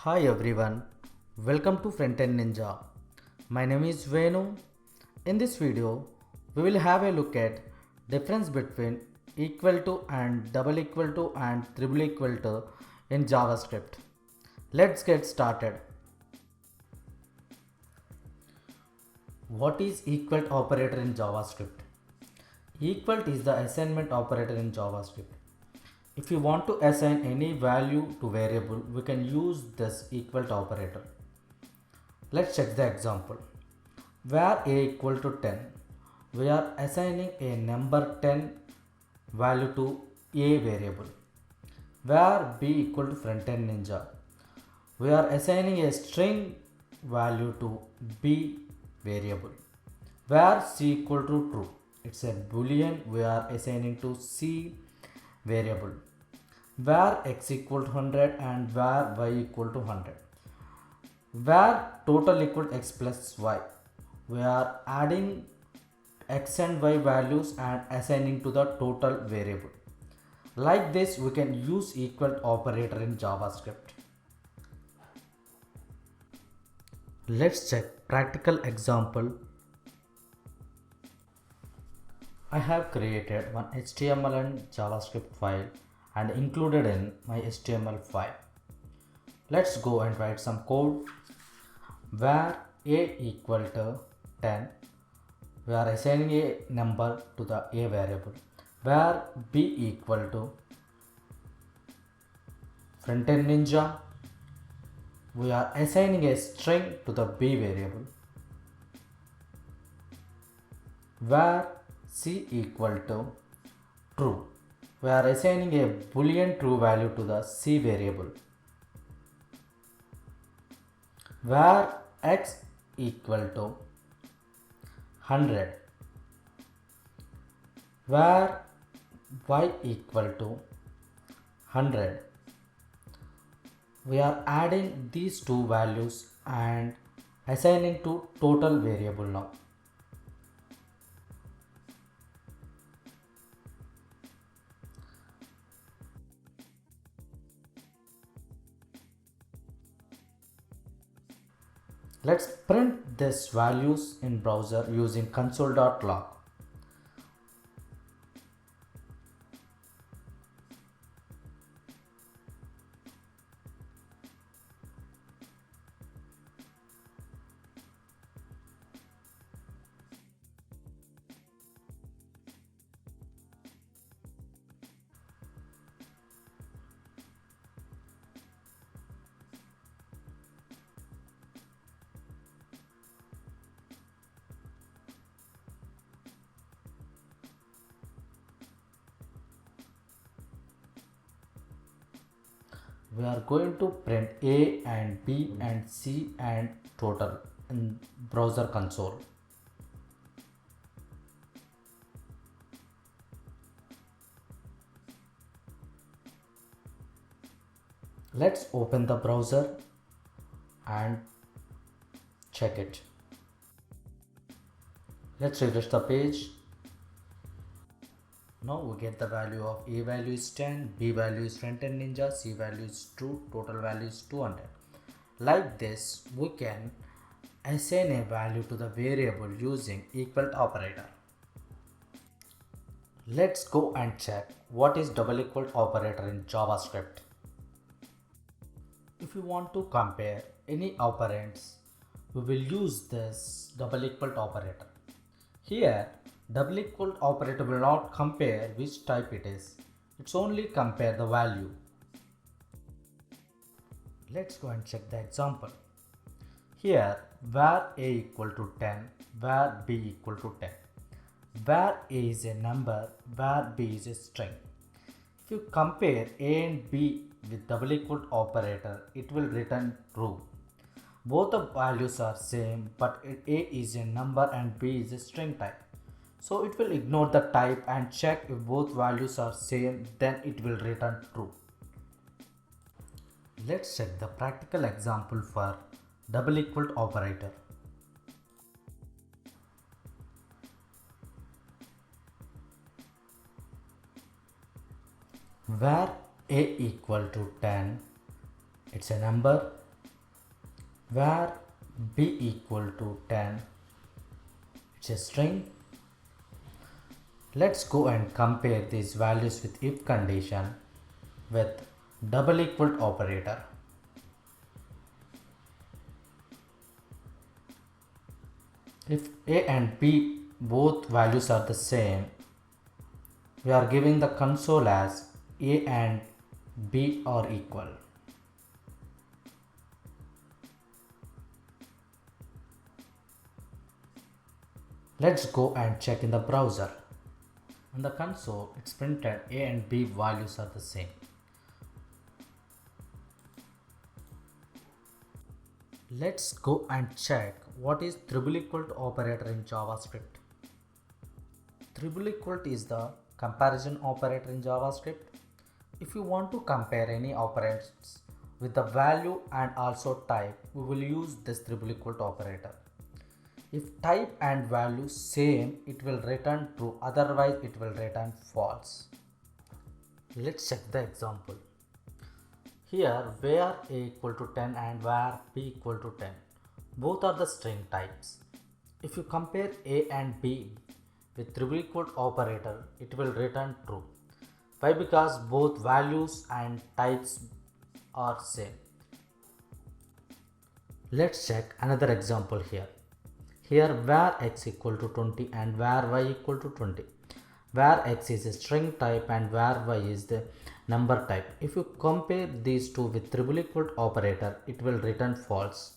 Hi everyone, welcome to Frontend Ninja. My name is Venu. In this video, we will have a look at difference between equal to and double equal to and triple equal to in JavaScript. Let's get started. What is equal operator in JavaScript? Equal is the assignment operator in JavaScript. If you want to assign any value to variable, we can use this equal operator. Let's check the example. Where a equal to 10, we are assigning a number 10 value to a variable. Where b equal to frontend ninja, we are assigning a string value to b variable. Where c equal to true, it's a boolean, we are assigning to c variable. Where x equal to 100 and where y equal to 100. Where total equal to x plus y, we are adding x and y values and assigning to the total variable. Like this, we can use equal operator in JavaScript. Let's check practical example. I have created one HTML and JavaScript file and included in my HTML file. Let's go and write some code. Where a equal to 10, we are assigning a number to the a variable. Where b equal to frontend ninja, we are assigning a string to the b variable. Where c equal to true, we are assigning a boolean true value to the c variable. Where x equal to 100, where y equal to 100, we are adding these two values and assigning to total variable now. Let's print these values in browser using console.log. We are going to print A and B and C and total in browser console. Let's open the browser and check it. Let's refresh the page. Now we get the value of A value is 10, B value is frontend ninja, C value is true, total value is 200. Like this, we can assign a value to the variable using equal operator. Let's go and check what is double equal operator in JavaScript. If you want to compare any operands, we will use this double equal operator. Here, double equal operator will not compare which type it is. It's only compare the value. Let's go and check the example. Here, where a equal to 10, where b equal to 10. Where a is a number, where b is a string. If you compare a and b with double equal operator, it will return true. Both the values are same, but a is a number and b is a string type. So it will ignore the type and check if both values are same, then it will return true. Let's check the practical example for double equal operator. Where a equal to 10, it's a number, where b equal to 10, it's a string. Let's go and compare these values with if condition with double equal operator. If a and b both values are the same, we are giving the console as a and b are equal. Let's go and check in the browser. On the console, it's printed a and b values are the same. Let's go and check what is triple equal to operator in JavaScript. Triple equal to is the comparison operator in JavaScript. If you want to compare any operands with the value and also type, we will use this triple equal to operator. If type and value same, it will return true, otherwise it will return false. Let's check the example. Here where a equal to 10 and where b equal to 10, both are the string types. If you compare a and b with triple equal to operator, it will return true. Why? Because both values and types are same. Let's check another example here. Here where x equal to 20 and where y equal to 20. Where x is a string type and where y is the number type. If you compare these two with triple equal to operator, it will return false.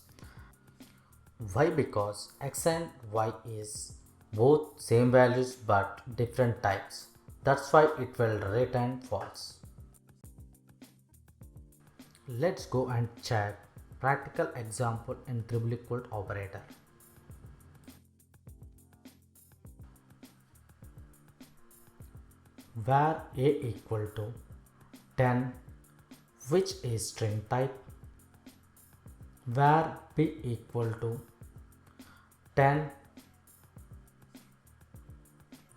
Why? Because x and y is both same values but different types. That's why it will return false. Let's go and check practical example in triple equal to operator. Where a equal to 10, which is string type, where b equal to 10,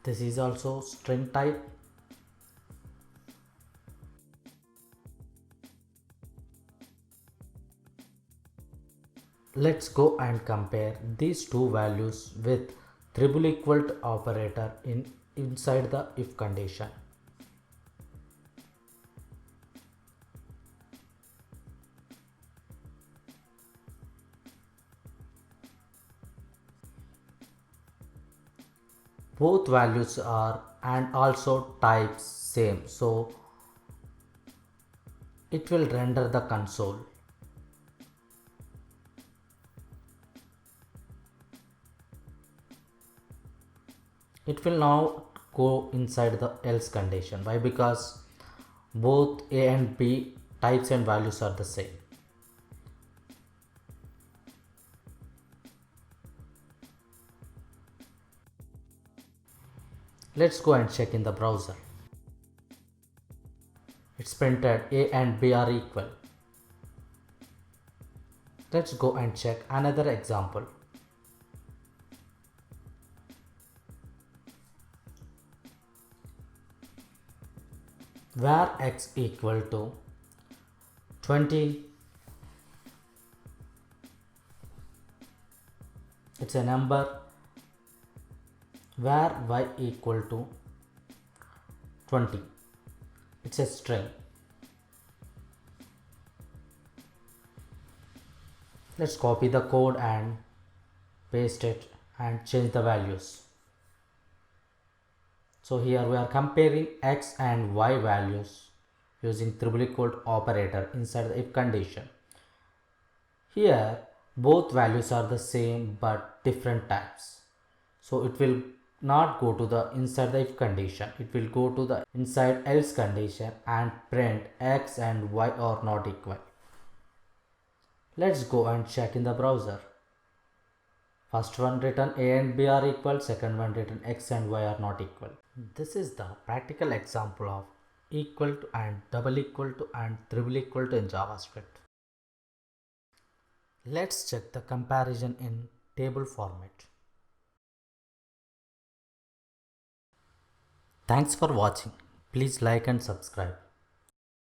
this is also string type. Let's go and compare these two values with triple equal to operator inside the if condition. Both values are and also types same, so it will render the console. It will now go inside the else condition. Why? Because both a and b types and values are the same. Let's go and check in the browser. It's printed a and b are equal. Let's go and check another example. Where x equal to 20, it's a number. Where y equal to 20, it's a string. Let's copy the code and paste it and change the values. So here we are comparing x and y values using triple equal to operator inside the if condition. Here both values are the same but different types. So it will not go to the inside the if condition. It will go to the inside else condition and print x and y are not equal. Let's go and check in the browser. First one written a and b are equal, second one written x and y are not equal. This is the practical example of equal to and double equal to and triple equal to in JavaScript. Let's check the comparison in table format. Thanks for watching. Please like and subscribe.